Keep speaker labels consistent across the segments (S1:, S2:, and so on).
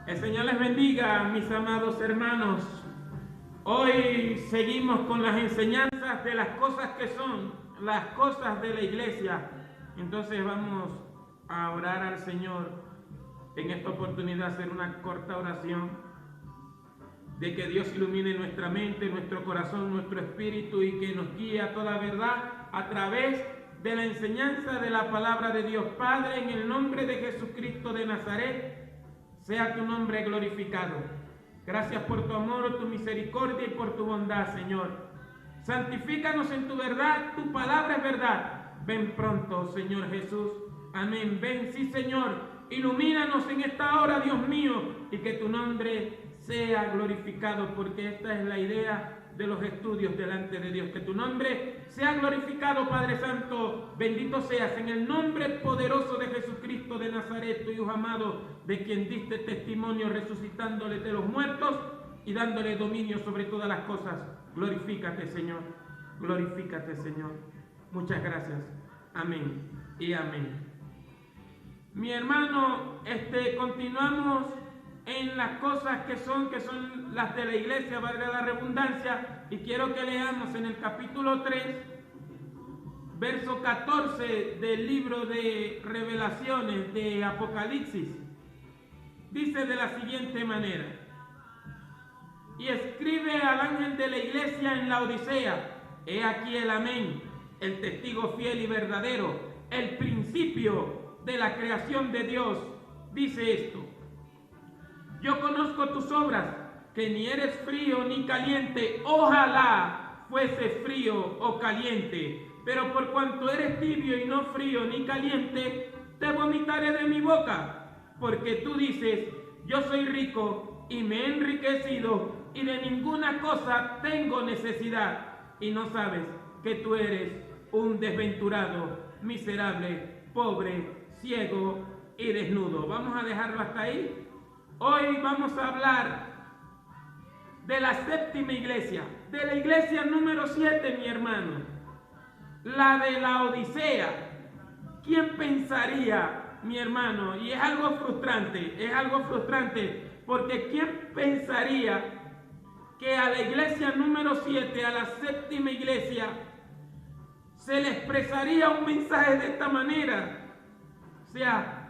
S1: El Señor les bendiga, mis amados hermanos. Hoy seguimos con las enseñanzas de las cosas que son las cosas de la iglesia. Entonces vamos a orar al Señor en esta oportunidad, hacer una corta oración de que Dios ilumine nuestra mente, nuestro corazón, nuestro espíritu y que nos guíe a toda verdad a través de la enseñanza de la palabra de Dios. Padre, en el nombre de Jesucristo de Nazaret, sea tu nombre glorificado. Gracias por tu amor, tu misericordia y por tu bondad, Señor. Santifícanos en tu verdad, tu palabra es verdad. Ven pronto, Señor Jesús. Amén. Ven, sí, Señor. Ilumínanos en esta hora, Dios mío, y que tu nombre sea glorificado, porque esta es la idea de los estudios delante de Dios. Que tu nombre sea glorificado, Padre Santo. Bendito seas en el nombre poderoso de Jesucristo de Nazaret, tu Hijo amado, de quien diste testimonio resucitándole de los muertos y dándole dominio sobre todas las cosas. Glorifícate, Señor. Glorifícate, Señor. Muchas gracias. Amén y amén. Mi hermano, continuamos en las cosas que son las de la iglesia, valga la redundancia, y quiero que leamos en el capítulo 3, verso 14 del libro de Revelaciones de Apocalipsis. Dice de la siguiente manera: y escribe al ángel de la iglesia en la Odisea, he aquí el amén, el testigo fiel y verdadero, el principio de la creación de Dios, dice esto: yo conozco tus obras, que ni eres frío ni caliente. Ojalá fuese frío o caliente, pero por cuanto eres tibio y no frío ni caliente, te vomitaré de mi boca. Porque tú dices, yo soy rico y me he enriquecido y de ninguna cosa tengo necesidad, y no sabes que tú eres un desventurado, miserable, pobre, ciego y desnudo. Vamos a dejarlo hasta ahí. Hoy vamos a hablar de la séptima iglesia, de la iglesia número 7, mi hermano, la de la Odisea. ¿Quién pensaría, mi hermano? Y es algo frustrante, porque ¿quién pensaría que a la iglesia número 7, a la séptima iglesia, se le expresaría un mensaje de esta manera? O sea,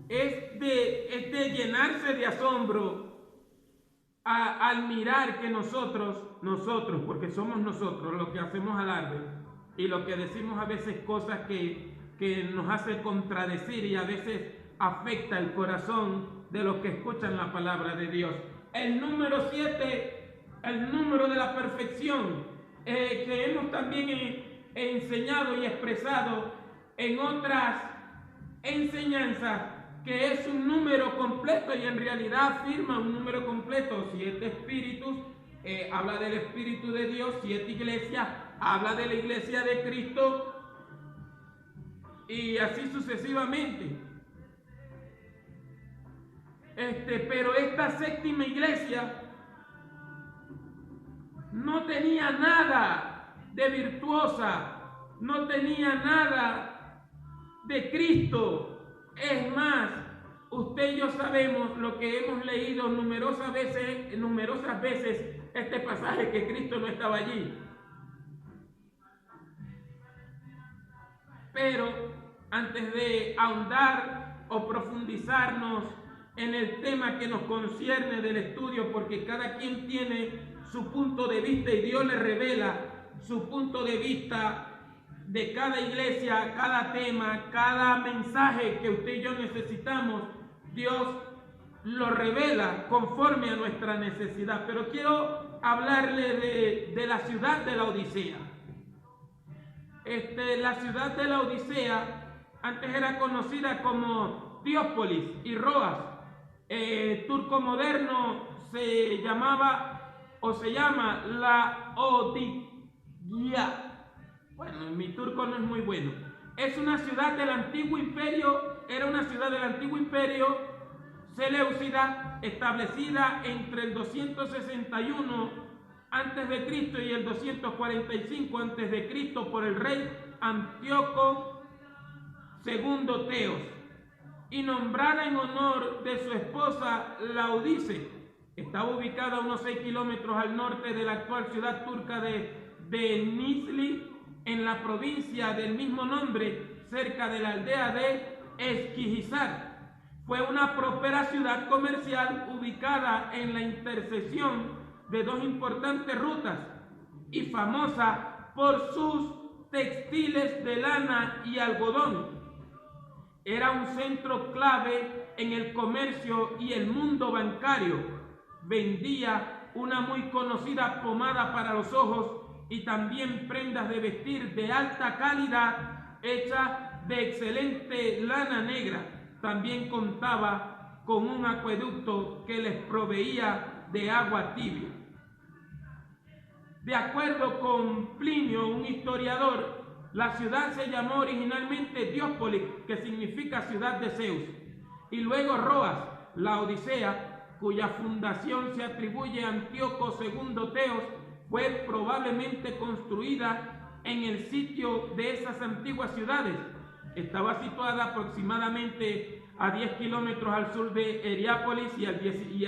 S1: es de llenarse de asombro al mirar que nosotros, porque somos nosotros los que hacemos alarde y los que decimos a veces cosas que nos hace contradecir y a veces afecta el corazón de los que escuchan la palabra de Dios. El número 7, el número de la perfección, que hemos también enseñado y expresado en otras enseñanzas, que es un número completo y en realidad afirma un número completo. 7 espíritus, habla del Espíritu de Dios. 7 iglesias, habla de la iglesia de Cristo, y así sucesivamente. Pero esta séptima iglesia no tenía nada de virtuosa, no tenía nada de Cristo. Es más, usted y yo sabemos lo que hemos leído numerosas veces este pasaje, que Cristo no estaba allí. Pero antes de ahondar o profundizarnos en el tema que nos concierne del estudio, porque cada quien tiene su punto de vista y Dios le revela su punto de vista de cada iglesia, cada tema, cada mensaje que usted y yo necesitamos, Dios lo revela conforme a nuestra necesidad. Pero quiero hablarle de la ciudad de la Odisea. La ciudad de la Odisea antes era conocida como Diópolis y Roas. Turco moderno se llamaba o se llama la Odigia. Bueno, mi turco no es muy bueno. Es una ciudad del antiguo imperio, era una ciudad del antiguo imperio seleucida, establecida entre el 261 a.C. y el 245 a.C. por el rey Antíoco II Teos. y nombrada en honor de su esposa Laodice. Estaba ubicada a unos 6 kilómetros al norte de la actual ciudad turca de Denizli, en la provincia del mismo nombre, cerca de la aldea de Eskişehir. Fue una próspera ciudad comercial ubicada en la intersección de dos importantes rutas y famosa por sus textiles de lana y algodón. Era un centro clave en el comercio y el mundo bancario. Vendía una muy conocida pomada para los ojos y también prendas de vestir de alta calidad hechas de excelente lana negra. También contaba con un acueducto que les proveía de agua tibia. De acuerdo con Plinio, un historiador, la ciudad se llamó originalmente Diospolis, que significa ciudad de Zeus, y luego Roas, la Odisea, cuya fundación se atribuye a Antíoco II Teos, fue probablemente construida en el sitio de esas antiguas ciudades. Estaba situada aproximadamente a 10 kilómetros al sur de Heriápolis y a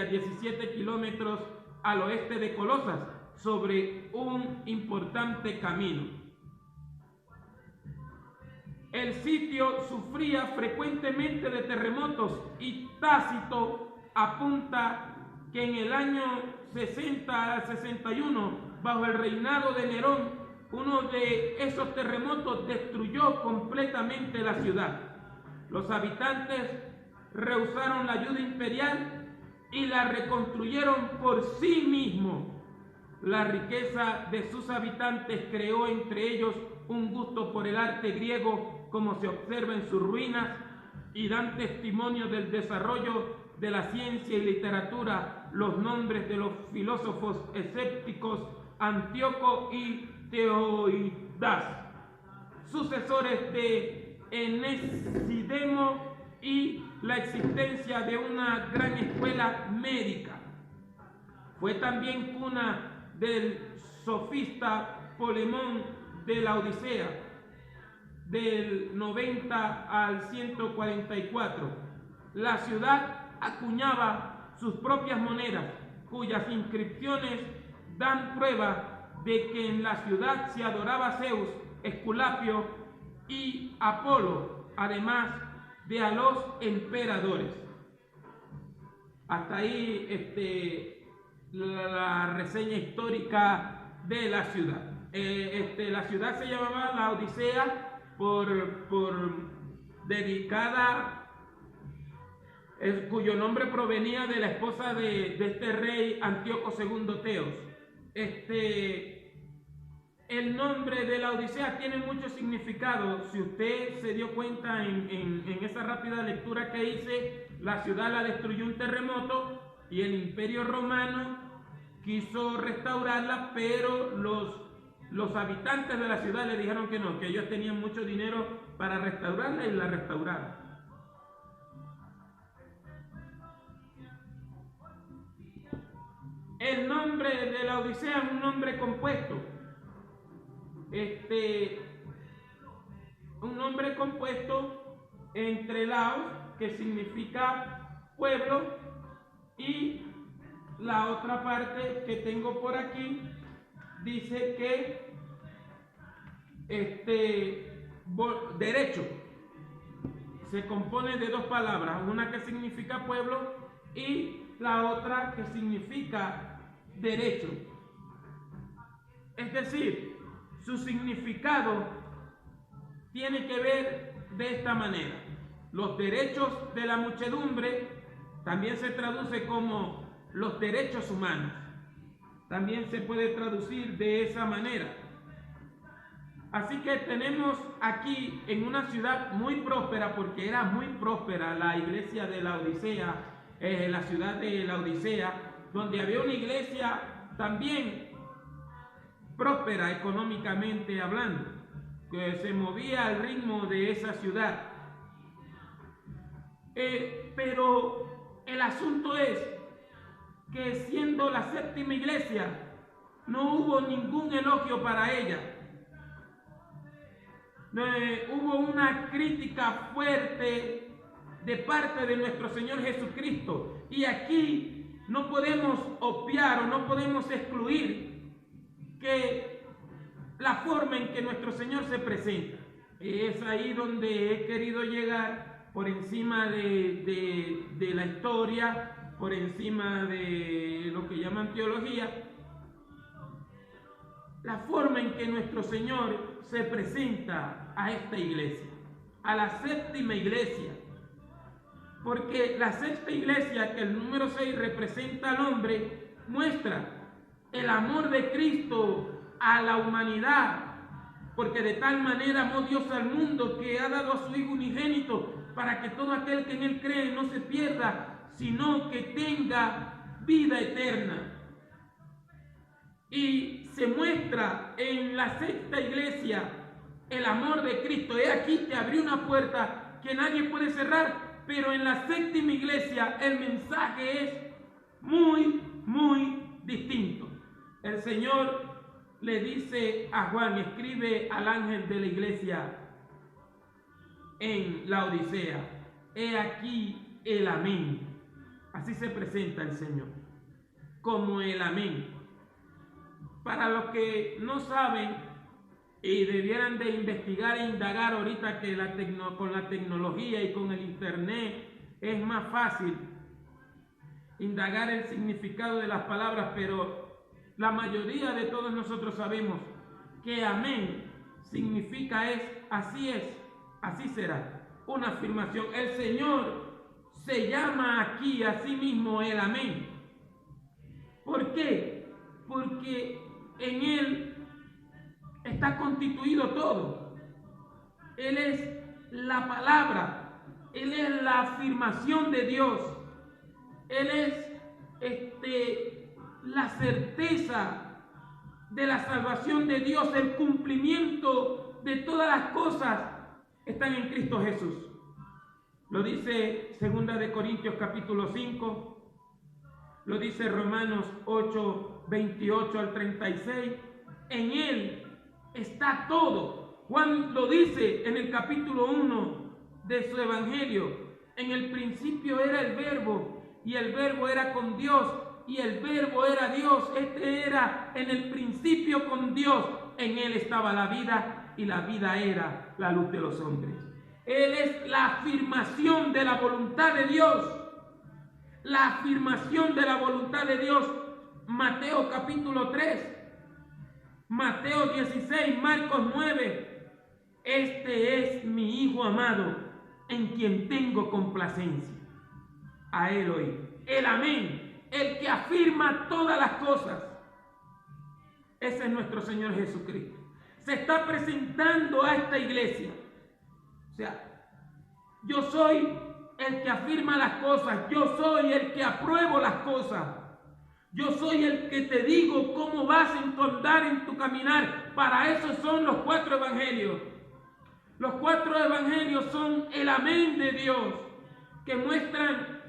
S1: 17 kilómetros al oeste de Colosas, sobre un importante camino. El sitio sufría frecuentemente de terremotos y Tácito apunta que en el año 60 al 61, bajo el reinado de Nerón, uno de esos terremotos destruyó completamente la ciudad. Los habitantes rehusaron la ayuda imperial y la reconstruyeron por sí mismos. La riqueza de sus habitantes creó entre ellos un gusto por el arte griego, como se observa en sus ruinas, y dan testimonio del desarrollo de la ciencia y literatura los nombres de los filósofos escépticos Antíoco y Teoidas, sucesores de Enesidemo, y la existencia de una gran escuela médica. Fue también cuna del sofista Polemón de la Odisea, del 90 al 144. La ciudad acuñaba sus propias monedas, cuyas inscripciones dan prueba de que en la ciudad se adoraba a Zeus, Esculapio y Apolo, además de a los emperadores. Hasta ahí la reseña histórica de la ciudad. La ciudad se llamaba la Odisea dedicada, cuyo nombre provenía de la esposa de este rey Antíoco II Teos. El nombre de la Odisea tiene mucho significado. Si usted se dio cuenta en esa rápida lectura que hice, la ciudad la destruyó un terremoto y el Imperio Romano quiso restaurarla, pero los habitantes de la ciudad le dijeron que no, que ellos tenían mucho dinero para restaurarla y la restauraron. El nombre de la Odisea es un nombre compuesto. Un nombre compuesto entre Laos, que significa pueblo, y la otra parte que tengo por aquí dice que derecho se compone de dos palabras, una que significa pueblo y la otra que significa derecho. Es decir, su significado tiene que ver de esta manera. Los derechos de la muchedumbre también se traduce como los derechos humanos. También se puede traducir de esa manera. Así que tenemos aquí en una ciudad muy próspera, porque era muy próspera la iglesia de la Odisea, la ciudad de la Odisea, donde había una iglesia también próspera económicamente hablando, que se movía al ritmo de esa ciudad. Pero el asunto es que, siendo la séptima iglesia, no hubo ningún elogio para ella. Hubo una crítica fuerte de parte de nuestro Señor Jesucristo. Y aquí no podemos obviar o no podemos excluir que la forma en que nuestro Señor se presenta. Es ahí donde he querido llegar, por encima de la historia, por encima de lo que llaman teología, la forma en que nuestro Señor se presenta a esta iglesia, a la séptima iglesia. Porque la sexta iglesia, que el número 6 representa al hombre, muestra el amor de Cristo a la humanidad. Porque de tal manera amó Dios al mundo que ha dado a su Hijo unigénito para que todo aquel que en Él cree no se pierda, sino que tenga vida eterna. Y se muestra en la sexta iglesia el amor de Cristo. He aquí te abrió una puerta que nadie puede cerrar. Pero en la séptima iglesia el mensaje es muy, muy distinto. El Señor le dice a Juan, escribe al ángel de la iglesia en la Odisea: he aquí el amén. Así se presenta el Señor, como el amén. Para los que no saben y debieran de investigar e indagar ahorita que con la tecnología y con el internet es más fácil indagar el significado de las palabras, pero la mayoría de todos nosotros sabemos que amén significa así es, así será, una afirmación. El Señor se llama aquí a sí mismo el amén. ¿Por qué? Porque en Él está constituido todo. Él es la palabra, Él es la afirmación de Dios, Él es la certeza de la salvación de Dios, el cumplimiento de todas las cosas están en Cristo Jesús. Lo dice 2 de Corintios capítulo 5, lo dice Romanos 8, 28 al 36. En Él está todo. Juan lo dice en el capítulo 1 de su evangelio: en el principio era el verbo, y el verbo era con Dios, y el verbo era Dios. Este era en el principio con Dios. En Él estaba la vida, y la vida era la luz de los hombres. Él es la afirmación de la voluntad de Dios. La afirmación de la voluntad de Dios. Mateo capítulo 3. Mateo 16, Marcos 9, este es mi Hijo amado, en quien tengo complacencia. A Él oí. El amén, el que afirma todas las cosas. Ese es nuestro Señor Jesucristo. Se está presentando a esta iglesia. O sea, yo soy el que afirma las cosas, yo soy el que apruebo las cosas. Yo soy el que te digo cómo vas en tu andar, en tu caminar. Para eso son los 4 evangelios. Los 4 evangelios son el amén de Dios, que muestran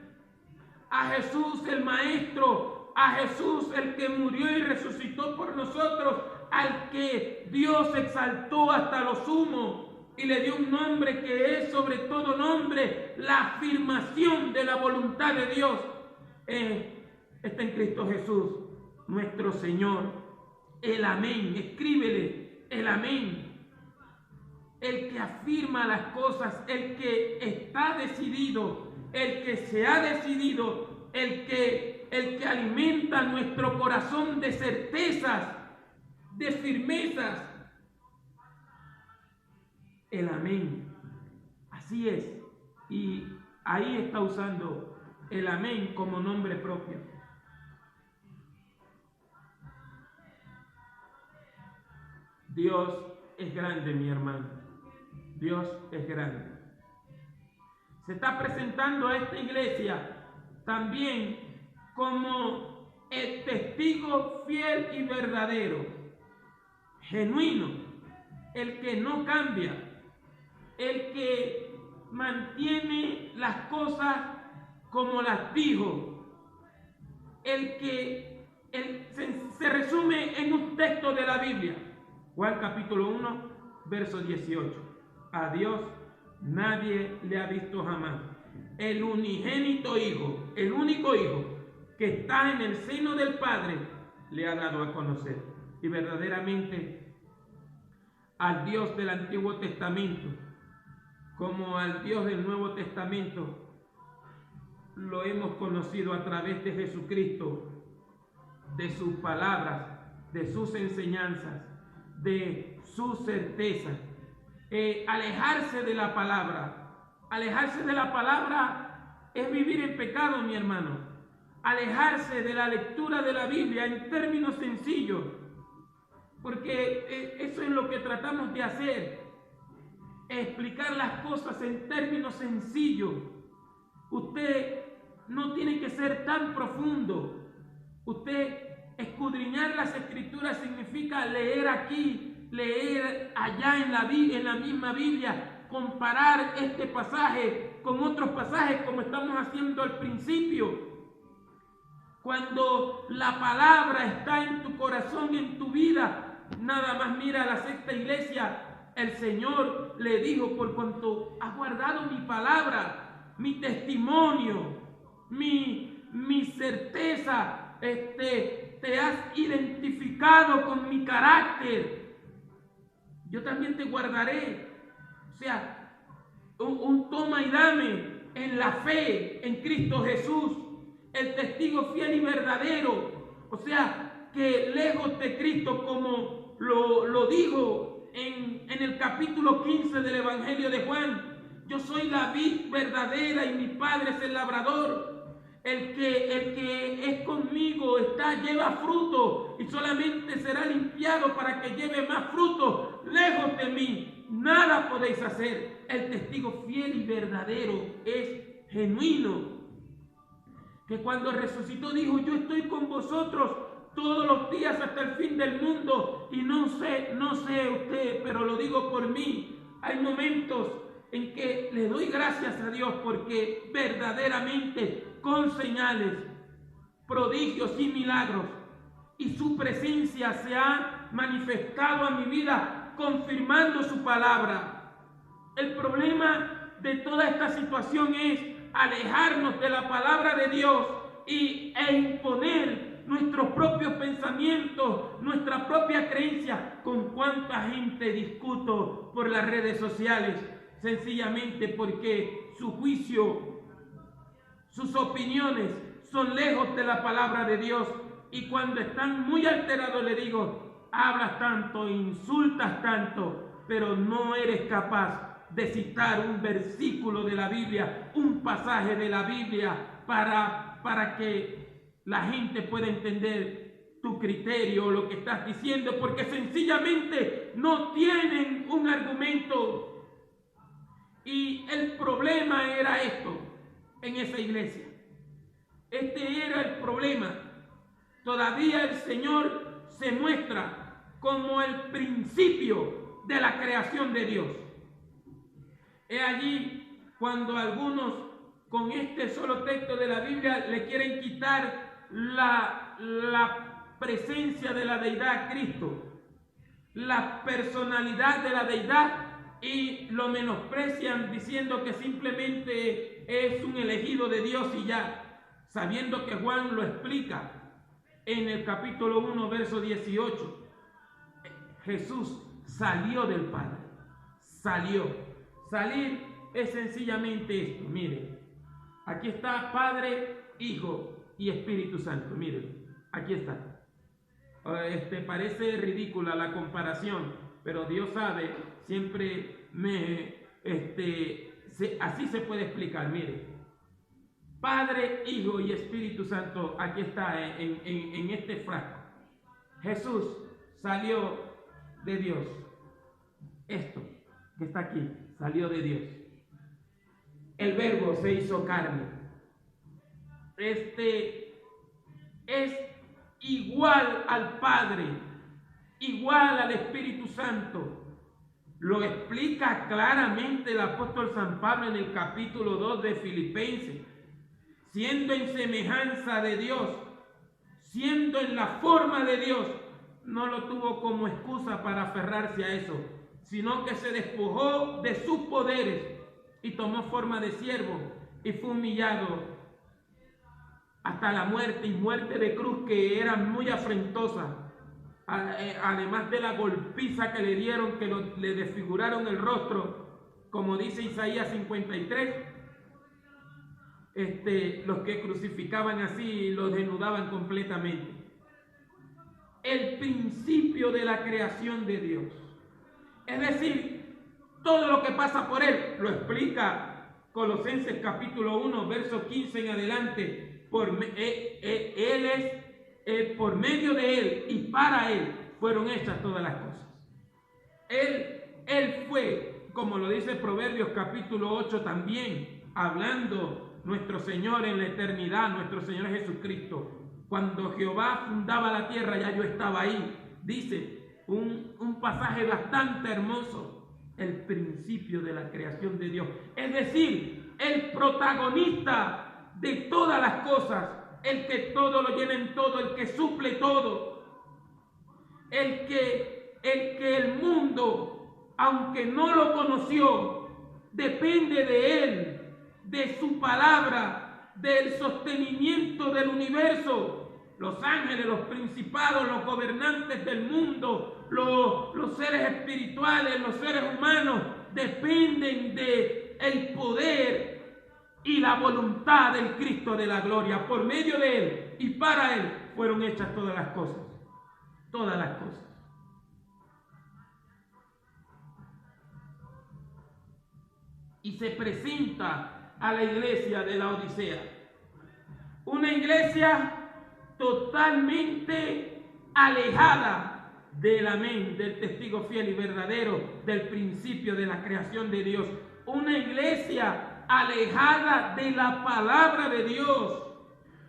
S1: a Jesús el Maestro, a Jesús el que murió y resucitó por nosotros, al que Dios exaltó hasta lo sumo y le dio un nombre que es sobre todo nombre, la afirmación de la voluntad de Dios. Está en Cristo Jesús, nuestro Señor. El amén, escríbele, el amén. El que afirma las cosas, el que está decidido, el que se ha decidido, el que alimenta nuestro corazón de certezas, de firmezas. El amén. Así es. Y ahí está usando el amén como nombre propio. Dios es grande, mi hermano. Dios es grande. Se está presentando a esta iglesia también como el testigo fiel y verdadero, genuino, el que no cambia, el que mantiene las cosas como las dijo, el que se resume en un texto de la Biblia. Juan capítulo 1, verso 18. A Dios nadie le ha visto jamás. el unigénito Hijo, el único Hijo que está en el seno del Padre, le ha dado a conocer. Y verdaderamente al Dios del Antiguo Testamento como al Dios del Nuevo Testamento lo hemos conocido a través de Jesucristo, de sus palabras, de sus enseñanzas, de sus certezas. Alejarse de la palabra es vivir en pecado, mi hermano. Alejarse de la lectura de la Biblia en términos sencillos, porque eso es lo que tratamos de hacer, explicar las cosas en términos sencillos. Usted no tiene que ser tan profundo. Usted escudriñar las Escrituras significa leer aquí, leer allá en la misma Biblia, comparar este pasaje con otros pasajes como estamos haciendo al principio. Cuando la palabra está en tu corazón, en tu vida, nada más mira a la sexta iglesia, el Señor le dijo: por cuanto has guardado mi palabra, mi testimonio, mi certeza, te has identificado con mi carácter, yo también te guardaré. O sea, un toma y dame en la fe en Cristo Jesús, el testigo fiel y verdadero. O sea, que lejos de Cristo, como lo dijo en el capítulo 15 del Evangelio de Juan: yo soy la vid verdadera y mi Padre es el labrador. El que es conmigo lleva fruto, y solamente será limpiado para que lleve más fruto. Lejos de mí nada podéis hacer. El testigo fiel y verdadero es genuino, que cuando resucitó dijo: yo estoy con vosotros todos los días hasta el fin del mundo. Y no sé usted, pero lo digo por mí, hay momentos en que le doy gracias a Dios porque verdaderamente, con señales, prodigios y milagros, y su presencia se ha manifestado a mi vida confirmando su palabra. El problema de toda esta situación es alejarnos de la palabra de Dios e imponer nuestros propios pensamientos, nuestra propia creencia. Con cuánta gente discuto por las redes sociales, sencillamente porque su juicio, sus opiniones son lejos de la palabra de Dios. Y cuando están muy alterados le digo: hablas tanto, insultas tanto, pero no eres capaz de citar un versículo de la Biblia, un pasaje de la Biblia para que la gente pueda entender tu criterio o lo que estás diciendo, porque sencillamente no tienen un argumento. Y el problema era esto en esa iglesia. Este era el problema. Todavía el Señor se muestra como el principio de la creación de Dios. He allí cuando algunos con este solo texto de la Biblia le quieren quitar la presencia de la deidad a Cristo, la personalidad de la deidad, y lo menosprecian diciendo que simplemente es un elegido de Dios y ya, sabiendo que Juan lo explica en el capítulo 1, verso 18. Jesús salió del Padre. Salir es sencillamente esto. Miren, aquí está Padre, Hijo y Espíritu Santo. Miren, aquí está. Parece ridícula la comparación, pero Dios sabe, siempre así se puede explicar. Miren, Padre, Hijo y Espíritu Santo, aquí está en este frasco. Jesús salió de Dios. Esto que está aquí salió de Dios. El Verbo se hizo carne. Es igual al Padre, igual al Espíritu Santo. Lo explica claramente el apóstol San Pablo en el capítulo 2 de Filipenses. Siendo en semejanza de Dios, siendo en la forma de Dios, no lo tuvo como excusa para aferrarse a eso, sino que se despojó de sus poderes y tomó forma de siervo, y fue humillado hasta la muerte, y muerte de cruz que era muy afrentosa. Además de la golpiza que le dieron, que le desfiguraron el rostro, como dice Isaías 53, los que crucificaban así los desnudaban completamente. El principio de la creación de Dios, es decir, todo lo que pasa por él, lo explica Colosenses capítulo 1, verso 15 en adelante. Por medio de él y para él fueron hechas todas las cosas. Él fue, como lo dice Proverbios capítulo 8 también, hablando nuestro Señor en la eternidad, nuestro Señor Jesucristo. Cuando Jehová fundaba la tierra, ya yo estaba ahí. Dice un pasaje bastante hermoso, el principio de la creación de Dios. Es decir, el protagonista de todas las cosas, el que todo lo llena en todo, el que suple todo, el que el mundo, aunque no lo conoció, depende de él, de su palabra, del sostenimiento del universo. Los ángeles, los principados, los gobernantes del mundo, los seres espirituales, los seres humanos, dependen del poder y la voluntad del Cristo de la gloria. Por medio de él y para él fueron hechas todas las cosas. Todas las cosas. Y se presenta a la iglesia de la Odisea. Una iglesia totalmente alejada del amén, del testigo fiel y verdadero, del principio de la creación de Dios. Una iglesia alejada de la palabra de Dios.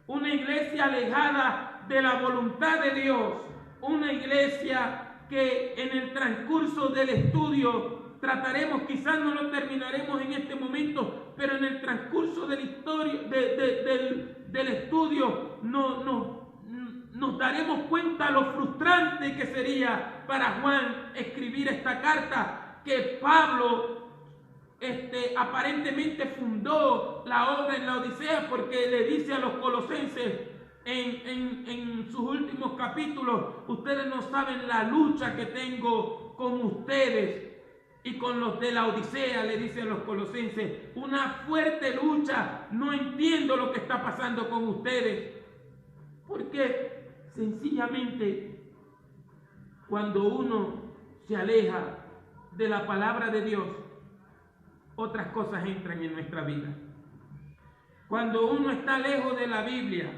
S1: Una iglesia alejada de la voluntad de Dios. Una iglesia que en el transcurso del estudio trataremos, quizás no lo terminaremos en este momento, pero en el transcurso de la historia, del estudio nos daremos cuenta lo frustrante que sería para Juan escribir esta carta, que Pablo aparentemente fundó la obra en la Odisea, porque le dice a los colosenses en sus últimos capítulos: ustedes no saben la lucha que tengo con ustedes y con los de la Odisea. Le dice a los colosenses: una fuerte lucha, no entiendo lo que está pasando con ustedes, porque sencillamente cuando uno se aleja de la palabra de Dios, otras cosas entran en nuestra vida. Cuando uno está lejos de la Biblia,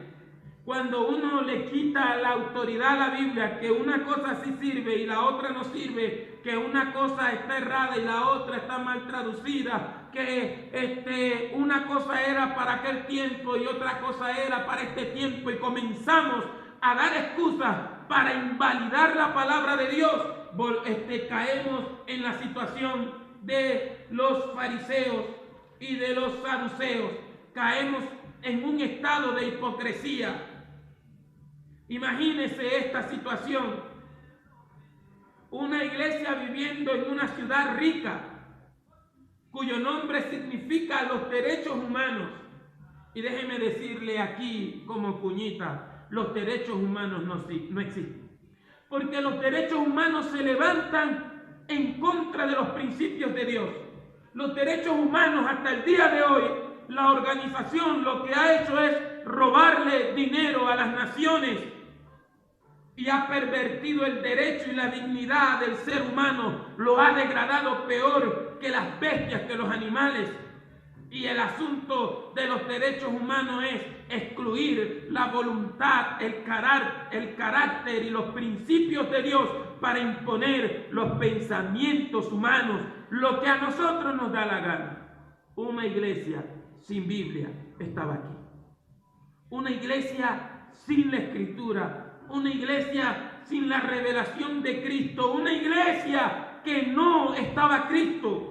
S1: cuando uno le quita la autoridad a la Biblia, que una cosa sí sirve y la otra no sirve, que una cosa está errada y la otra está mal traducida, que una cosa era para aquel tiempo y otra cosa era para este tiempo, y comenzamos a dar excusas para invalidar la palabra de Dios, caemos en la situación de los fariseos y de los saduceos. Caemos en un estado de hipocresía. Imagínese esta situación: una iglesia viviendo en una ciudad rica, cuyo nombre significa los derechos humanos. Y déjeme decirle aquí como cuñita, los derechos humanos no existen. Porque los derechos humanos se levantan en contra de los principios de Dios. Los derechos humanos, hasta el día de hoy, la organización lo que ha hecho es robarle dinero a las naciones y ha pervertido el derecho y la dignidad del ser humano. Lo ha degradado peor que las bestias, que los animales. Y el asunto de los derechos humanos es excluir la voluntad, el carácter y los principios de Dios para imponer los pensamientos humanos, lo que a nosotros nos da la gana. Una iglesia sin Biblia estaba aquí. Una iglesia sin la Escritura. Una iglesia sin la revelación de Cristo. Una iglesia que no estaba Cristo.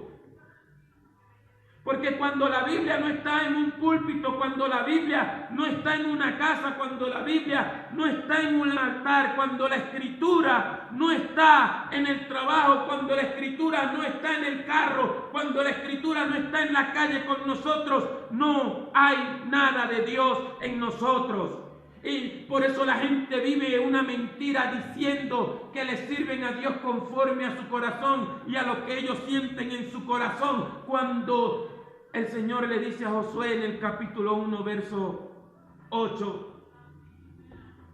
S1: Porque cuando la Biblia no está en un púlpito, cuando la Biblia no está en una casa, cuando la Biblia no está en un altar, cuando la Escritura no está en el trabajo, cuando la Escritura no está en el carro, cuando la Escritura no está en la calle con nosotros, no hay nada de Dios en nosotros. Y por eso la gente vive una mentira diciendo que le sirven a Dios conforme a su corazón y a lo que ellos sienten en su corazón, cuando el Señor le dice a Josué en el capítulo 1, verso 8: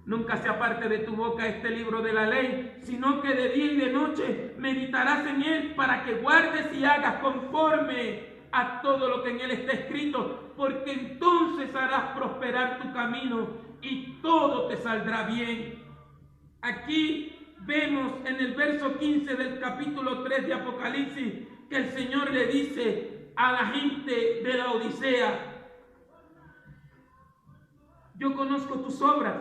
S1: nunca se aparte de tu boca este libro de la ley, sino que de día y de noche meditarás en él, para que guardes y hagas conforme a todo lo que en él está escrito, porque entonces harás prosperar tu camino y todo te saldrá bien. Aquí vemos en el verso 15 del capítulo 3 de Apocalipsis que el Señor le dice a la gente de la Odisea: yo conozco tus obras,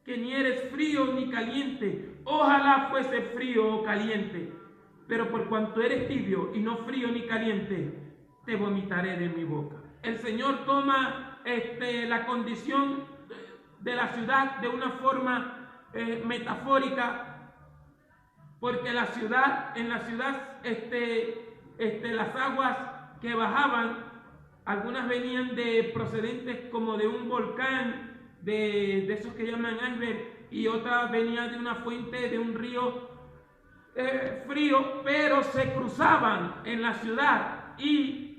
S1: que ni eres frío ni caliente. Ojalá fuese frío o caliente, pero por cuanto eres tibio y no frío ni caliente, te vomitaré de mi boca. El Señor toma la condición de la ciudad de una forma metafórica, porque en la ciudad las aguas que bajaban, algunas venían procedentes como de un volcán, de esos que llaman iceberg, y otras venían de una fuente, de un río frío, pero se cruzaban en la ciudad, y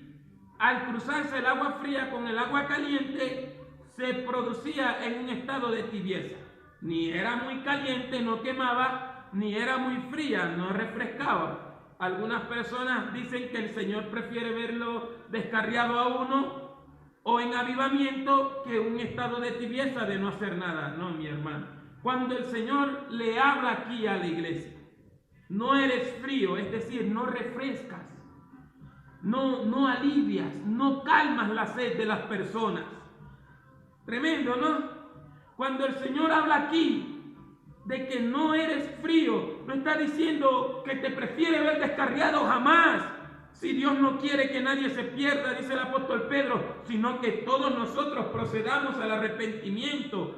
S1: al cruzarse el agua fría con el agua caliente, se producía en un estado de tibieza. Ni era muy caliente, no quemaba, ni era muy fría, no refrescaba. Algunas personas dicen que el Señor prefiere verlo descarriado a uno o en avivamiento que un estado de tibieza, de no hacer nada. No, mi hermano. Cuando el Señor le habla aquí a la iglesia, no eres frío, es decir, no refrescas, no alivias, no calmas la sed de las personas. Tremendo, ¿no? Cuando el Señor habla aquí de que no eres frío, no está diciendo que te prefiere ver descarriado, jamás. Si Dios no quiere que nadie se pierda, dice el apóstol Pedro, sino que todos nosotros procedamos al arrepentimiento.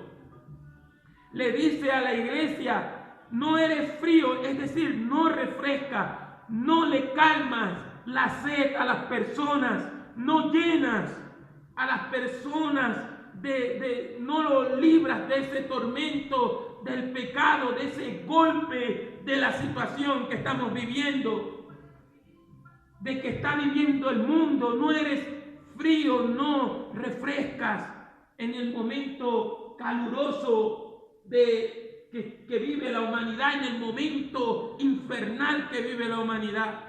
S1: Le dice a la iglesia: no eres frío, es decir, no refresca, no le calmas la sed a las personas, no llenas a las personas no lo libras de ese tormento del pecado, de ese golpe de la situación que estamos viviendo, de que está viviendo el mundo. No eres frío, no refrescas en el momento caluroso que vive la humanidad, en el momento infernal que vive la humanidad.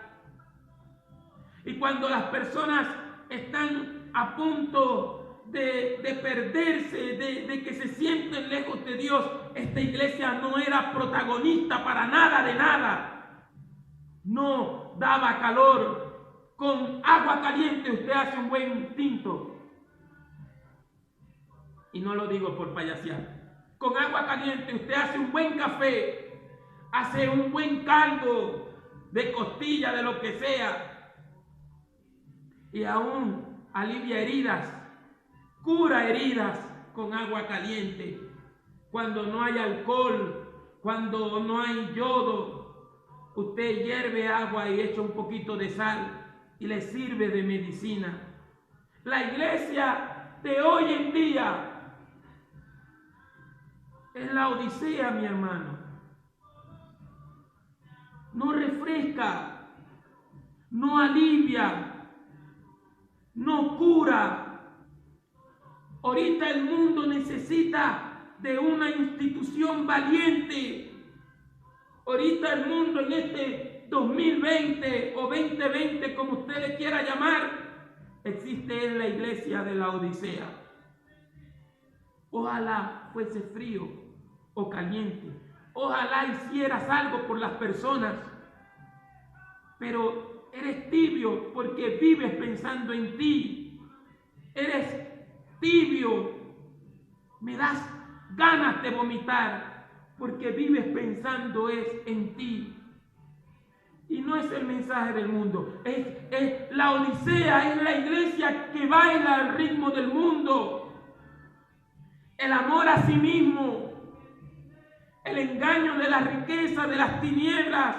S1: Y cuando las personas están a punto de perderse, de que se sienten lejos de Dios, esta iglesia no era protagonista para nada de nada. No daba calor. Con agua caliente usted hace un buen tinto. Y no lo digo por payasear. Con agua caliente usted hace un buen café, hace un buen caldo de costilla, de lo que sea. Y aún alivia heridas, cura heridas con agua caliente. Cuando no hay alcohol, cuando no hay yodo, usted hierve agua y echa un poquito de sal y le sirve de medicina. La iglesia de hoy en día es la Odisea, mi hermano. No refresca, no alivia, no cura. Ahorita el mundo necesita de una institución valiente. Ahorita el mundo en este 2020 o 2020, como usted le quiera llamar, existe en la iglesia de la Odisea. Ojalá fuese frío o caliente. Ojalá hicieras algo por las personas. Pero eres tibio porque vives pensando en ti. Eres tibio, me das ganas de vomitar porque vives pensando en ti. Y no es el mensaje del mundo, es la Odisea, es la iglesia que baila al ritmo del mundo. El amor a sí mismo, el engaño de la riqueza, de las tinieblas.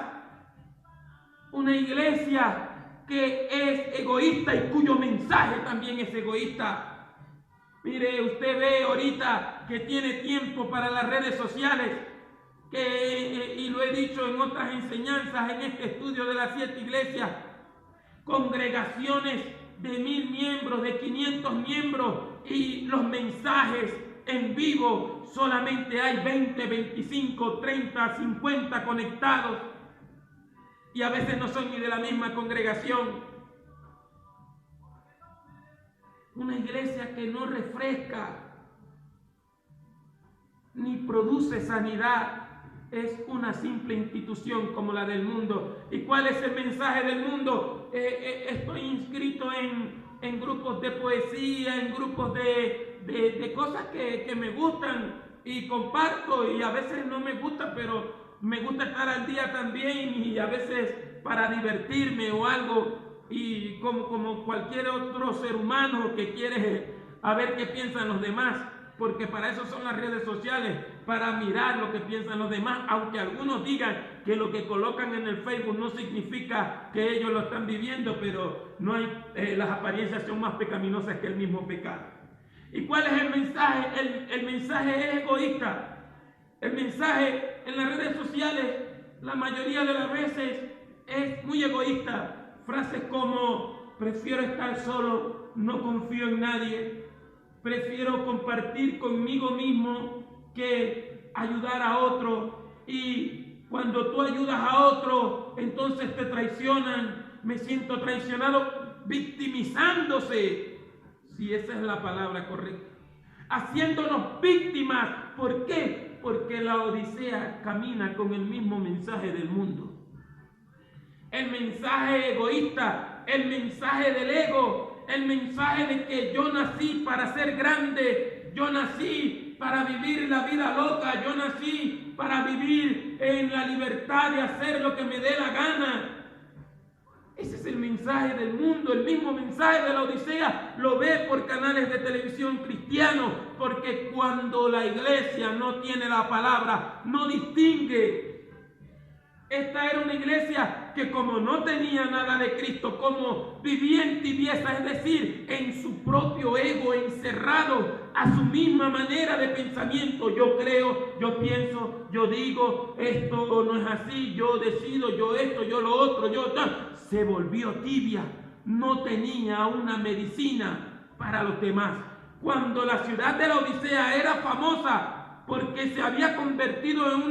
S1: Una iglesia que es egoísta y cuyo mensaje también es egoísta. Mire, usted ve ahorita que tiene tiempo para las redes sociales, y lo he dicho en otras enseñanzas, en este estudio de las 7 iglesias, congregaciones de 1000 miembros, de 500 miembros, y los mensajes en vivo solamente hay 20, 25, 30, 50 conectados, y a veces no son ni de la misma congregación. Una iglesia que no refresca ni produce sanidad, es una simple institución como la del mundo. ¿Y cuál es el mensaje del mundo? Estoy inscrito en grupos de poesía, en grupos de cosas que me gustan y comparto, y a veces no me gusta, pero me gusta estar al día también, y a veces para divertirme o algo, y como cualquier otro ser humano que quiere a ver qué piensan los demás, porque para eso son las redes sociales, para mirar lo que piensan los demás, aunque algunos digan que lo que colocan en el Facebook no significa que ellos lo están viviendo, pero no hay, las apariencias son más pecaminosas que el mismo pecado. ¿Y cuál es el mensaje? El mensaje es egoísta. El mensaje en las redes sociales, la mayoría de las veces, es muy egoísta. Frases como: prefiero estar solo, no confío en nadie, prefiero compartir conmigo mismo que ayudar a otro, y cuando tú ayudas a otro, entonces te traicionan, me siento traicionado, victimizándose, si esa es la palabra correcta, haciéndonos víctimas. ¿Por qué? Porque la Odisea camina con el mismo mensaje del mundo. El mensaje egoísta, el mensaje del ego, el mensaje de que yo nací para ser grande, yo nací para vivir la vida loca, yo nací para vivir en la libertad de hacer lo que me dé la gana. Ese es el mensaje del mundo. El mismo mensaje de la Odisea lo ve por canales de televisión cristianos, porque cuando la iglesia no tiene la palabra, no distingue. Esta era una iglesia que, como no tenía nada de Cristo, como vivía en tibieza, es decir, en su propio ego, encerrado a su misma manera de pensamiento. Yo creo, yo pienso, yo digo, esto no es así, yo decido, yo esto, yo lo otro, yo tal. Se volvió tibia, no tenía una medicina para los demás. Cuando la ciudad de la Odisea era famosa porque se había convertido en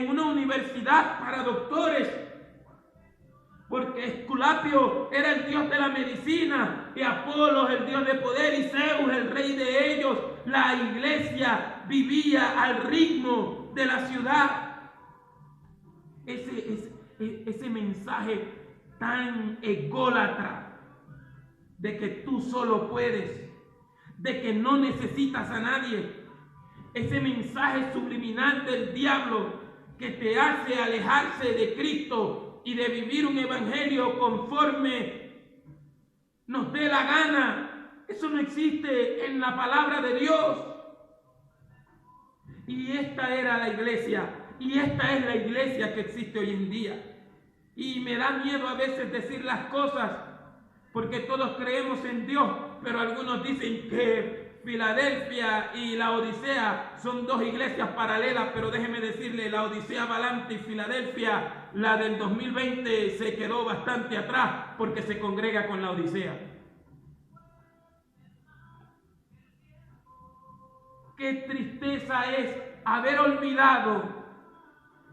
S1: una universidad para doctores, porque Esculapio era el dios de la medicina, y Apolos el dios de poder, y Zeus el rey de ellos. La iglesia vivía al ritmo de la ciudad. Ese mensaje tan ególatra de que tú solo puedes, de que no necesitas a nadie, ese mensaje subliminal del diablo que te hace alejarse de Cristo y de vivir un evangelio conforme nos dé la gana, eso no existe en la palabra de Dios. Y esta era la iglesia, y esta es la iglesia que existe hoy en día. Y me da miedo a veces decir las cosas, porque todos creemos en Dios, pero algunos dicen que Filadelfia y la Odisea son dos iglesias paralelas, pero déjeme decirle, la Odisea va adelante y Filadelfia, la del 2020, se quedó bastante atrás porque se congrega con la Odisea. Qué tristeza es haber olvidado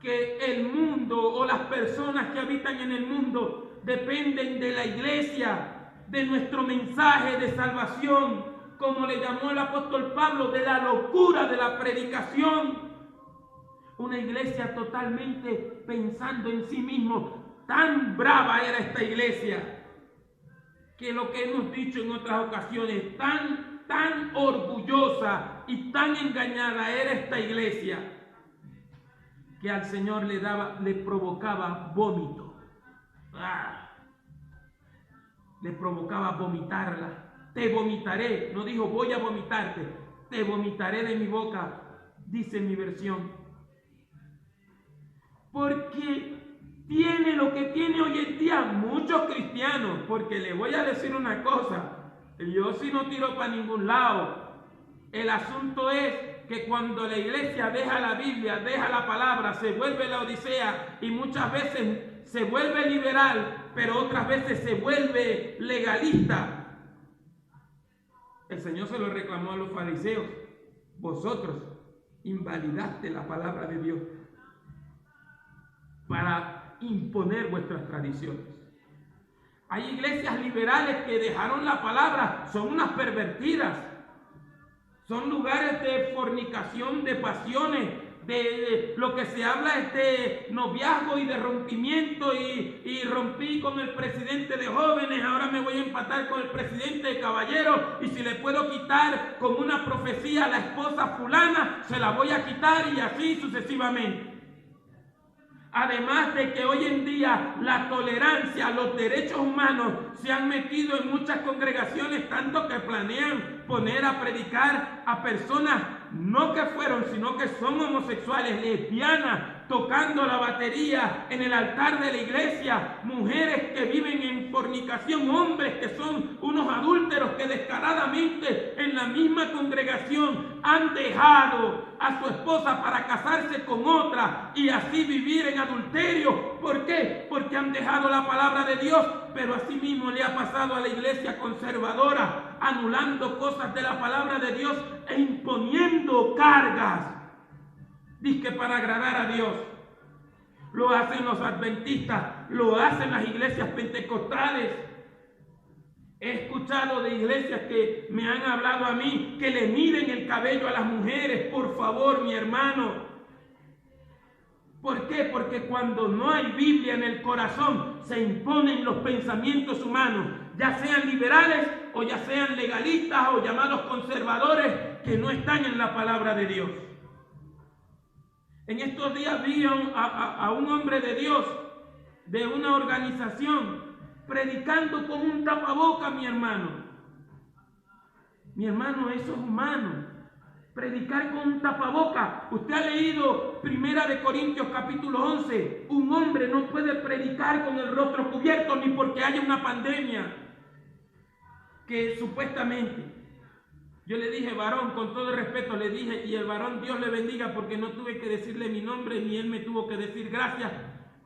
S1: que el mundo o las personas que habitan en el mundo dependen de la iglesia, de nuestro mensaje de salvación, como le llamó el apóstol Pablo, de la locura de la predicación. Una iglesia totalmente pensando en sí mismo. Tan brava era esta iglesia, que lo que hemos dicho en otras ocasiones, tan orgullosa y tan engañada era esta iglesia, que al Señor le provocaba vómito. Le provocaba vomitarla. Te vomitaré, no dijo voy a vomitarte, te vomitaré de mi boca, dice mi versión. Porque tiene lo que tiene hoy en día muchos cristianos, porque le voy a decir una cosa, yo sí no tiro para ningún lado. El asunto es que cuando la iglesia deja la Biblia, deja la palabra, se vuelve la Odisea y muchas veces se vuelve liberal, pero otras veces se vuelve legalista. El Señor se lo reclamó a los fariseos: vosotros invalidaste la palabra de Dios para imponer vuestras tradiciones. Hay iglesias liberales que dejaron la palabra, son unas pervertidas. Son lugares de fornicación, de pasiones, de lo que se habla es de noviazgo y de rompimiento, y rompí con el presidente de jóvenes, ahora me voy a empatar con el presidente de caballeros, y si le puedo quitar como una profecía a la esposa fulana, se la voy a quitar, y así sucesivamente. Además de que hoy en día la tolerancia, los derechos humanos se han metido en muchas congregaciones, tanto que planean poner a predicar a personas no que fueron, sino que son homosexuales, lesbianas, tocando la batería en el altar de la iglesia, mujeres que viven en fornicación, hombres que son unos adúlteros que descaradamente en la misma congregación han dejado a su esposa para casarse con otra y así vivir en adulterio. ¿Por qué? Porque han dejado la palabra de Dios, pero así mismo le ha pasado a la iglesia conservadora, anulando cosas de la palabra de Dios e imponiendo cargas. Dice para agradar a Dios. Lo hacen los adventistas, lo hacen las iglesias pentecostales. He escuchado de iglesias que me han hablado a mí que le miden el cabello a las mujeres. Por favor, mi hermano. ¿Por qué? Porque cuando no hay Biblia en el corazón, se imponen los pensamientos humanos, ya sean liberales o ya sean legalistas o llamados conservadores, que no están en la palabra de Dios. En estos días vi a un hombre de Dios de una organización predicando con un tapaboca, mi hermano. Mi hermano, eso es humano. Predicar con un tapaboca. Usted ha leído 1 Corintios capítulo 11. Un hombre no puede predicar con el rostro cubierto ni porque haya una pandemia. Que supuestamente, yo le dije varón, con todo el respeto le dije, y el varón Dios le bendiga porque no tuve que decirle mi nombre ni él me tuvo que decir gracias.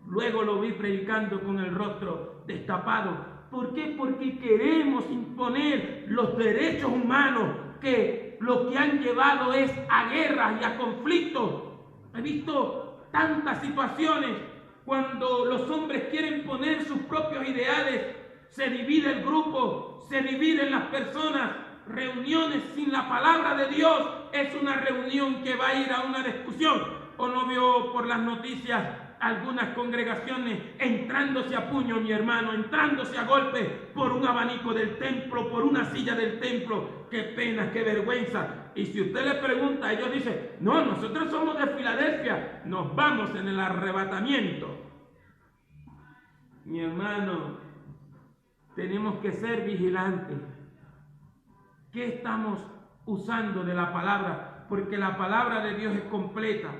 S1: Luego lo vi predicando con el rostro destapado. ¿Por qué? Porque queremos imponer los derechos humanos que lo que han llevado es a guerras y a conflictos. He visto tantas situaciones cuando los hombres quieren poner sus propios ideales, se divide el grupo, se dividen las personas. Reuniones sin la palabra de Dios es una reunión que va a ir a una discusión. ¿O no vio por las noticias algunas congregaciones entrándose a puño, mi hermano, entrándose a golpes por un abanico del templo, por una silla del templo? ¡Qué pena, qué vergüenza! Y si usted le pregunta, ellos dicen, no, nosotros somos de Filadelfia, nos vamos en el arrebatamiento. Mi hermano, tenemos que ser vigilantes. ¿Qué estamos usando de la palabra? Porque la palabra de Dios es completa.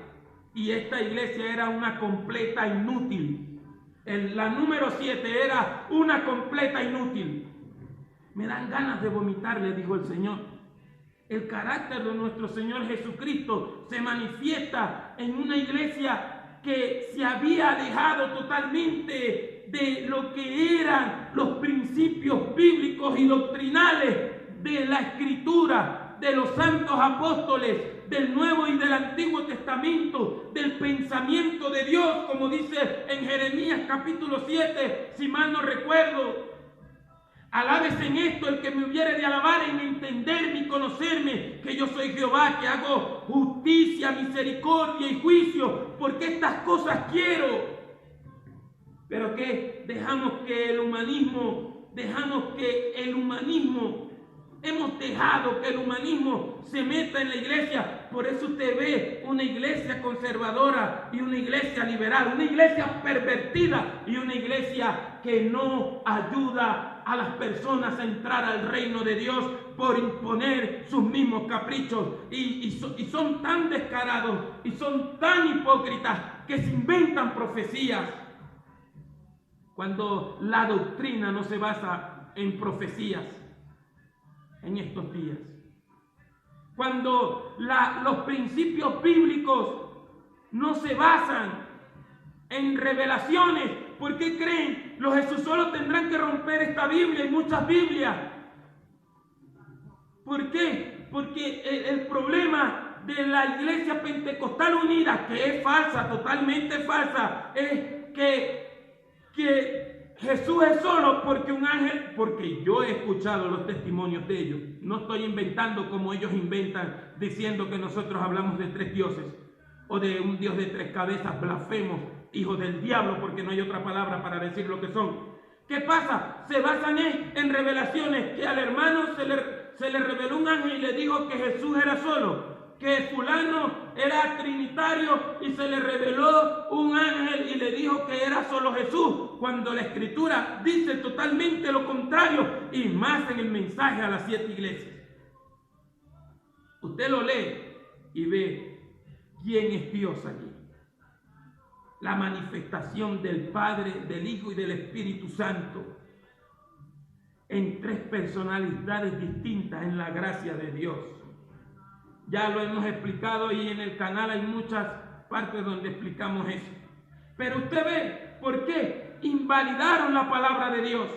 S1: Y esta iglesia era una completa inútil. La número 7 era una completa inútil. Me dan ganas de vomitar, le dijo el Señor. El carácter de nuestro Señor Jesucristo se manifiesta en una iglesia que se había alejado totalmente de lo que eran los principios bíblicos y doctrinales de la Escritura, de los santos apóstoles, del Nuevo y del Antiguo Testamento, del pensamiento de Dios, como dice en Jeremías capítulo 7, si mal no recuerdo. Alábese en esto el que me hubiere de alabar en entenderme y conocerme, que yo soy Jehová, que hago justicia, misericordia y juicio, porque estas cosas quiero. Pero que dejamos que el humanismo Hemos dejado que el humanismo se meta en la iglesia. Por eso usted ve una iglesia conservadora y una iglesia liberal, una iglesia pervertida y una iglesia que no ayuda a las personas a entrar al reino de Dios por imponer sus mismos caprichos. Y son tan descarados y son tan hipócritas que se inventan profecías cuando la doctrina no se basa en profecías. En estos días, cuando los principios bíblicos no se basan en revelaciones, ¿por qué creen? Los Jesusolos tendrán que romper esta Biblia y muchas Biblias. ¿Por qué? Porque el problema de la Iglesia Pentecostal Unida, que es falsa, totalmente falsa, es que Jesús es solo porque un ángel, porque yo he escuchado los testimonios de ellos. No estoy inventando como ellos inventan, diciendo que nosotros hablamos de 3 dioses o de un Dios de 3 cabezas, blasfemos, hijos del diablo, porque no hay otra palabra para decir lo que son. ¿Qué pasa? Se basan en revelaciones, que al hermano se le reveló un ángel y le dijo que Jesús era solo, que fulano era trinitario y se le reveló un ángel y le dijo que era solo Jesús, cuando la escritura dice totalmente lo contrario, y más en el mensaje a las 7 iglesias. Usted lo lee y ve quién es Dios allí. La manifestación del Padre, del Hijo y del Espíritu Santo en 3 personalidades distintas en la gracia de Dios. Ya lo hemos explicado y en el canal hay muchas partes donde explicamos eso. Pero usted ve por qué invalidaron la palabra de Dios.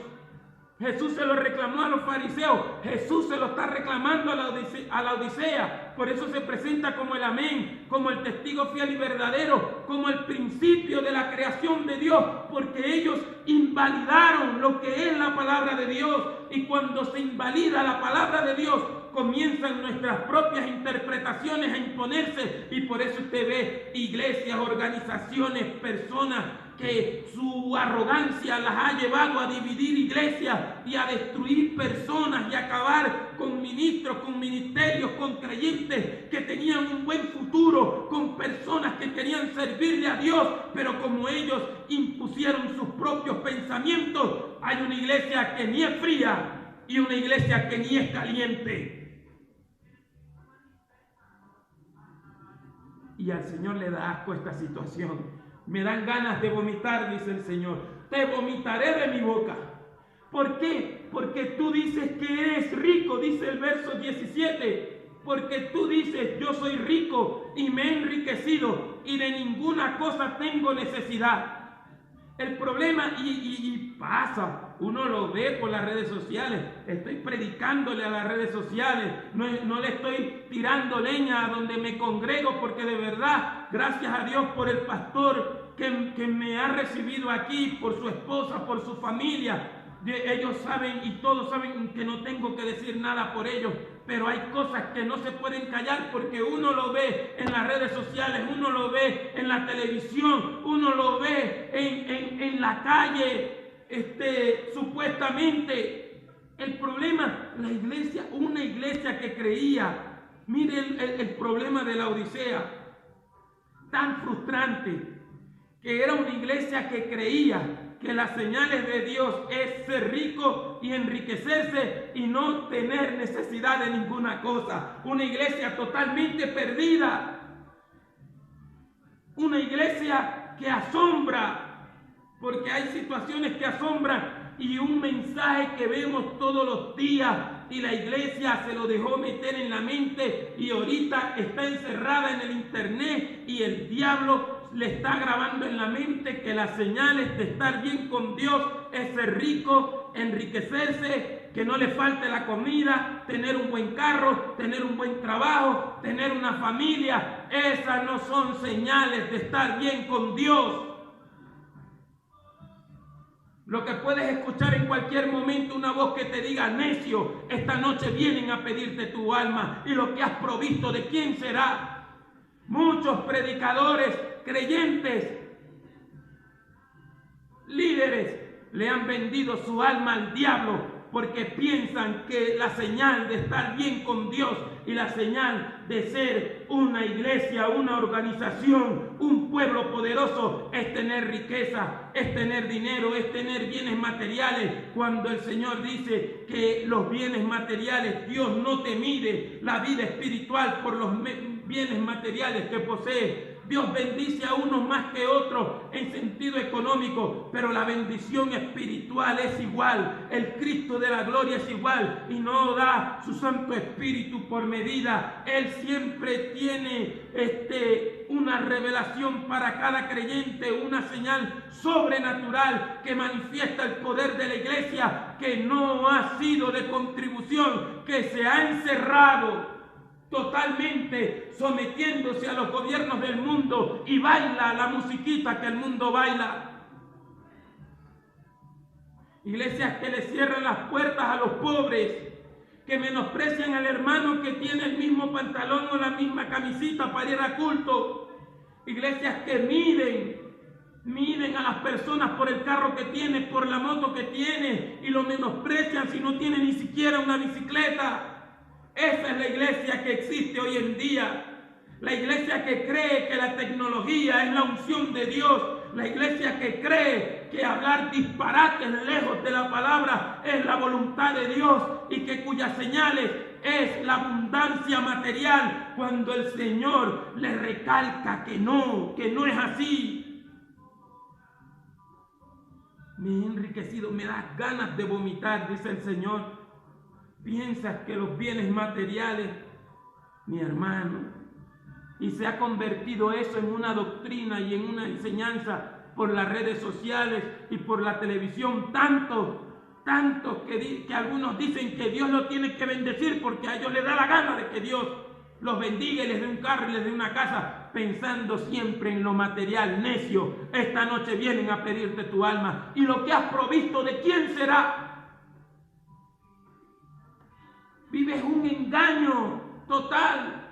S1: Jesús se lo reclamó a los fariseos, Jesús se lo está reclamando a la Odisea. Por eso se presenta como el amén, como el testigo fiel y verdadero, como el principio de la creación de Dios, porque ellos invalidaron lo que es la palabra de Dios. Y cuando se invalida la palabra de Dios, comienzan nuestras propias interpretaciones a imponerse, y por eso usted ve iglesias, organizaciones, personas que su arrogancia las ha llevado a dividir iglesias y a destruir personas y a acabar con ministros, con ministerios, con creyentes que tenían un buen futuro, con personas que querían servirle a Dios, pero como ellos impusieron sus propios pensamientos, hay una iglesia que ni es fría y una iglesia que ni es caliente. Y al Señor le da asco esta situación. Me dan ganas de vomitar, dice el Señor. Te vomitaré de mi boca. ¿Por qué? Porque tú dices que eres rico, dice el verso 17. Porque tú dices, yo soy rico y me he enriquecido y de ninguna cosa tengo necesidad. El problema, y pasa, uno lo ve por las redes sociales. Estoy predicándole a las redes sociales, no le estoy tirando leña a donde me congrego, porque de verdad, gracias a Dios por el pastor que me ha recibido aquí, por su esposa, por su familia. Ellos saben y todos saben que no tengo que decir nada por ellos, pero hay cosas que no se pueden callar, porque uno lo ve en las redes sociales, uno lo ve en la televisión, uno lo ve en la calle, supuestamente. El problema, la iglesia, una iglesia que creía, mire el problema de la Odisea, tan frustrante, que era una iglesia que creía que las señales de Dios es ser rico y enriquecerse y no tener necesidad de ninguna cosa. Una iglesia totalmente perdida. Una iglesia que asombra, porque hay situaciones que asombran, y un mensaje que vemos todos los días, y la iglesia se lo dejó meter en la mente y ahorita está encerrada en el internet, y el diablo le está grabando en la mente que las señales de estar bien con Dios es ser rico, enriquecerse, que no le falte la comida, tener un buen carro, tener un buen trabajo, tener una familia. Esas no son señales de estar bien con Dios. Lo que puedes escuchar en cualquier momento, una voz que te diga, necio, esta noche vienen a pedirte tu alma y lo que has provisto, ¿de quién será? Muchos predicadores, creyentes, líderes, le han vendido su alma al diablo porque piensan que la señal de estar bien con Dios y la señal de ser una iglesia, una organización, un pueblo poderoso es tener riqueza, es tener dinero, es tener bienes materiales. Cuando el Señor dice que los bienes materiales, Dios no te mide la vida espiritual por los bienes materiales que posee. Dios bendice a unos más que otros en sentido económico, pero la bendición espiritual es igual. El Cristo de la gloria es igual y no da su Santo Espíritu por medida. Él siempre tiene una revelación para cada creyente, una señal sobrenatural que manifiesta el poder de la iglesia, que no ha sido de contribución, que se ha encerrado totalmente sometiéndose a los gobiernos del mundo y baila la musiquita que el mundo baila. Iglesias que le cierran las puertas a los pobres, que menosprecian al hermano que tiene el mismo pantalón o la misma camisita para ir a culto. Iglesias que miden a las personas por el carro que tiene, por la moto que tiene, y lo menosprecian si no tiene ni siquiera una bicicleta. Esa es la iglesia que existe hoy en día. La iglesia que cree que la tecnología es la unción de Dios. La iglesia que cree que hablar disparates lejos de la palabra es la voluntad de Dios y que cuyas señales es la abundancia material, cuando el Señor le recalca que no es así. Me he enriquecido, me da ganas de vomitar, dice el Señor. Piensas que los bienes materiales, mi hermano, y se ha convertido eso en una doctrina y en una enseñanza por las redes sociales y por la televisión, tanto que algunos dicen que Dios los tiene que bendecir porque a ellos les da la gana de que Dios los bendiga y les dé un carro y les dé una casa, pensando siempre en lo material. Necio, esta noche vienen a pedirte tu alma, y lo que has provisto, ¿de quién será? Vives un engaño total.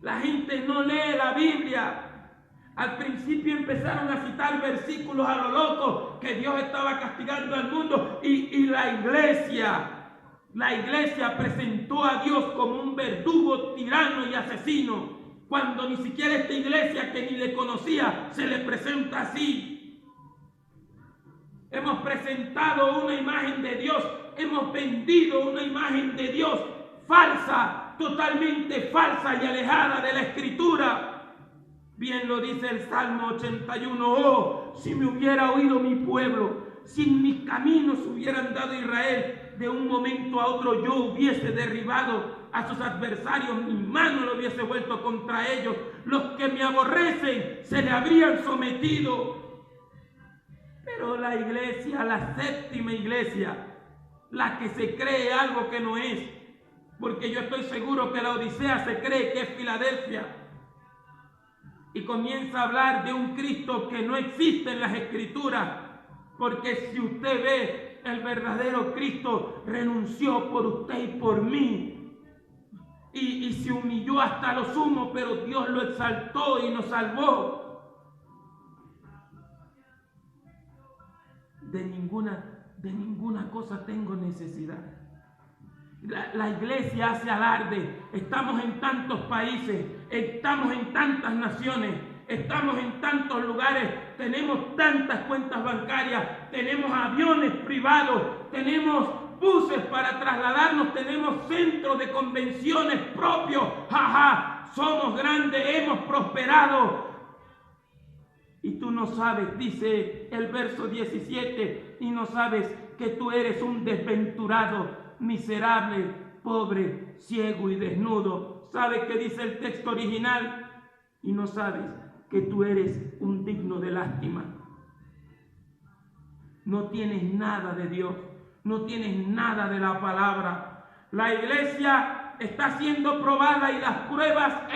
S1: La gente no lee la Biblia. Al principio empezaron a citar versículos a lo loco, que Dios estaba castigando al mundo, y la iglesia presentó a Dios como un verdugo, tirano y asesino, cuando ni siquiera esta iglesia, que ni le conocía, se le presenta así. Hemos presentado una imagen de Dios, hemos vendido una imagen de Dios falsa, totalmente falsa y alejada de la Escritura. Bien lo dice el Salmo 81, oh, si me hubiera oído mi pueblo, si en mis caminos hubieran dado Israel, de un momento a otro yo hubiese derribado a sus adversarios, mi mano lo hubiese vuelto contra ellos, los que me aborrecen se le habrían sometido. Pero la iglesia, la séptima iglesia, la que se cree algo que no es, porque yo estoy seguro que la Odisea se cree que es Filadelfia, y comienza a hablar de un Cristo que no existe en las Escrituras, porque si usted ve, el verdadero Cristo renunció por usted y por mí, y se humilló hasta lo sumo, pero Dios lo exaltó y nos salvó. De ninguna cosa tengo necesidad. La iglesia hace alarde. Estamos en tantos países, estamos en tantas naciones, estamos en tantos lugares, tenemos tantas cuentas bancarias, tenemos aviones privados, tenemos buses para trasladarnos, tenemos centros de convenciones propios. Somos grandes, hemos prosperado. Y tú no sabes, dice el verso 17, y no sabes que tú eres un desventurado, miserable, pobre, ciego y desnudo. ¿Sabes qué dice el texto original? Y no sabes que tú eres un digno de lástima. No tienes nada de Dios, no tienes nada de la palabra. La iglesia está siendo probada y la prueba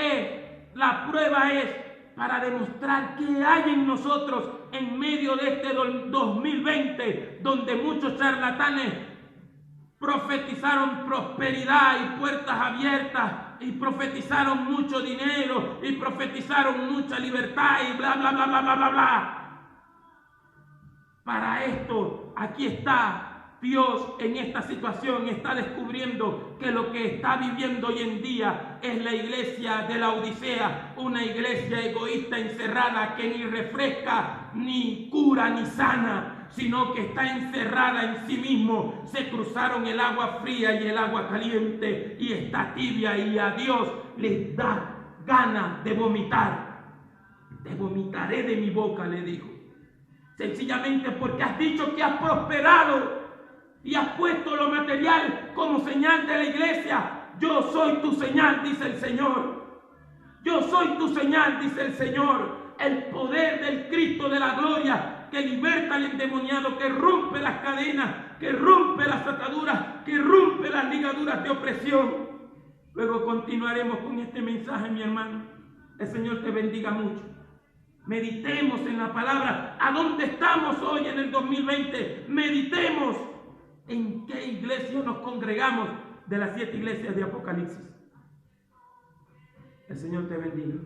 S1: es para demostrar qué hay en nosotros en medio de este 2020, donde muchos charlatanes profetizaron prosperidad y puertas abiertas, y profetizaron mucho dinero, y profetizaron mucha libertad, y bla, bla, bla, bla, bla, bla, bla. Para esto, aquí está Dios en esta situación está descubriendo que lo que está viviendo hoy en día es la iglesia de la Odisea, una iglesia egoísta encerrada que ni refresca, ni cura, ni sana, sino que está encerrada en sí mismo. Se cruzaron el agua fría y el agua caliente y está tibia, y a Dios les da ganas de vomitar. Te vomitaré de mi boca, le dijo. Sencillamente porque has dicho que has prosperado y has puesto lo material como señal de la iglesia. Yo soy tu señal, dice el Señor. Yo soy tu señal, dice el Señor. El poder del Cristo de la gloria que liberta al endemoniado, que rompe las cadenas, que rompe las ataduras, que rompe las ligaduras de opresión. Luego continuaremos con este mensaje, mi hermano. El Señor te bendiga mucho. Meditemos en la palabra. ¿A dónde estamos hoy en el 2020? Meditemos en qué iglesia nos congregamos de las 7 iglesias de Apocalipsis. El Señor te bendiga.